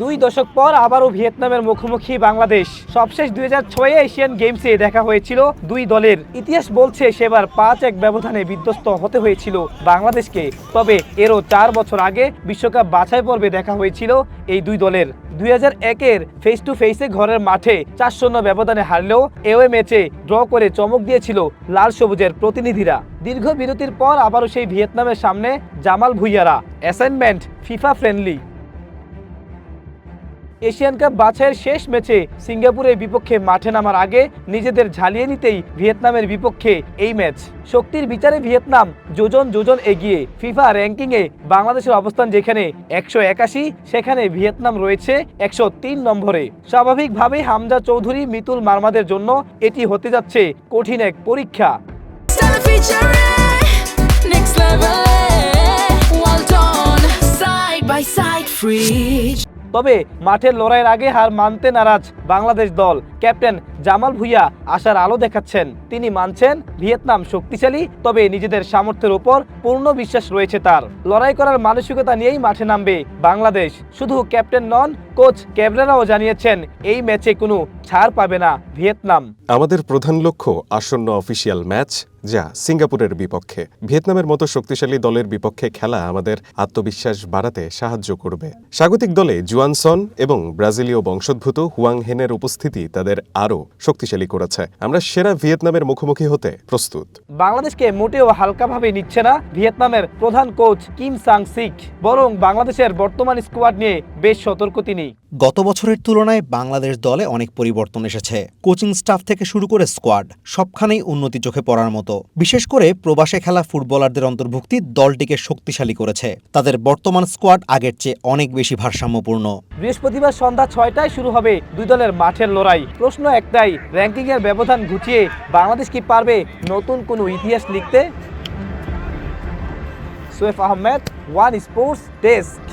দুই দশক পর আবারও ভিয়েতনামের মুখোমুখি বাংলাদেশ। সবশেষ 2006 এশিয়ান গেমসে দেখা হয়েছিল দুই দলের। ইতিহাস বলছে সেবার 5-1 ব্যবধানে বিধ্বস্ত হতে হয়েছিল বাংলাদেশকে। তবে এরও 4 বছর আগে বিশ্বকাপ বাছাই পর্বে দেখা হয়েছিল এই দুই দলের। 2001-এর ফেস টু ফেসে ঘরের মাঠে 4-0 ব্যবধানে হারলেও এওয়ে ম্যাচে ড্র করে চমক দিয়েছিল লাল সবুজের প্রতিনিধিরা। দীর্ঘ বিরতির পর আবারও সেই ভিয়েতনামের সামনে জামাল ভুঁইয়ারা। Assignment FIFA friendly. Asian cup বাছাইয়ের শেষ ম্যাচে সিঙ্গাপুরের বিপক্ষে মাঠে নামার আগে নিজেদের ঝালিয়ে নিতেই ভিয়েতনামের বিপক্ষে এই ম্যাচ। শক্তির বিচারে ভিয়েতনাম যোজন এগিয়ে। ফিফা র্যাঙ্কিংয়ে বাংলাদেশের অবস্থান যেখানে 181, সেখানে ভিয়েতনাম রয়েছে 103 নম্বরে। স্বাভাবিকভাবেই হামজা চৌধুরী, মিতুল মারমাদের জন্য এটি হতে যাচ্ছে কঠিন এক পরীক্ষা। তবে মাঠের লড়াইয়ের আগে হার মানতে নারাজ বাংলাদেশ দল। ক্যাপ্টেন জামাল ভুঁইয়া আশার আলো দেখাচ্ছেন। তিনি মানছেন ভিয়েতনাম শক্তিশালী, তবে নিজেদের সামর্থ্যের উপর পূর্ণ বিশ্বাস রয়েছে তার। লড়াই করার মানসিকতা নিয়েই মাঠে নামবে বাংলাদেশ। শুধু ক্যাপ্টেন নন, কোচ ক্যাবরেরাও জানিয়েছেন এই ম্যাচে কোনো ছাড় পাবে না ভিয়েতনাম। আমাদের প্রধান লক্ষ্য আসন্ন অফিসিয়াল ম্যাচ, যা সিঙ্গাপুরের বিপক্ষে। ভিয়েতনামের মতো শক্তিশালী দলের বিপক্ষে খেলা আমাদের আত্মবিশ্বাস বাড়াতে সাহায্য করবে। স্বাগতিক দলে জুয়ানসন এবং ব্রাজিলীয় বংশোদ্ভূত হুয়াং হেনের উপস্থিতি তাদের আরও শক্তিশালী করেছে। আমরা সেরা ভিয়েতনামের মুখোমুখি হতে প্রস্তুত। বাংলাদেশকে মোটেও হালকাভাবে নিচ্ছে না ভিয়েতনামের প্রধান কোচ কিম সাং সিক, বরং বাংলাদেশের বর্তমান স্কোয়াড নিয়ে বেশ সতর্ক তিনি। গত বছরের তুলনায় বাংলাদেশ দলে অনেক পরিবর্তন এসেছে। কোচিং স্টাফ থেকে শুরু করে স্কোয়াড সবখানেই উন্নতি চোখে পড়ার মতো। বিশেষ করে প্রবাসে খেলা ফুটবলারদের অন্তর্ভুক্তি দলটিকে শক্তিশালী করেছে। তাদের বর্তমান স্কোয়াড আগের চেয়ে অনেক বেশি ভারসাম্যপূর্ণ। বৃহস্পতিবার সন্ধ্যা 6টায় শুরু হবে দুই দলের মাঠের লড়াই। প্রশ্ন একটাই, র্যাঙ্কিংয়ের ব্যবধান ঘুচিয়ে বাংলাদেশ কি পারবে নতুন কোনো ইতিহাস লিখতে? Swipe Ahmed, one sports desk.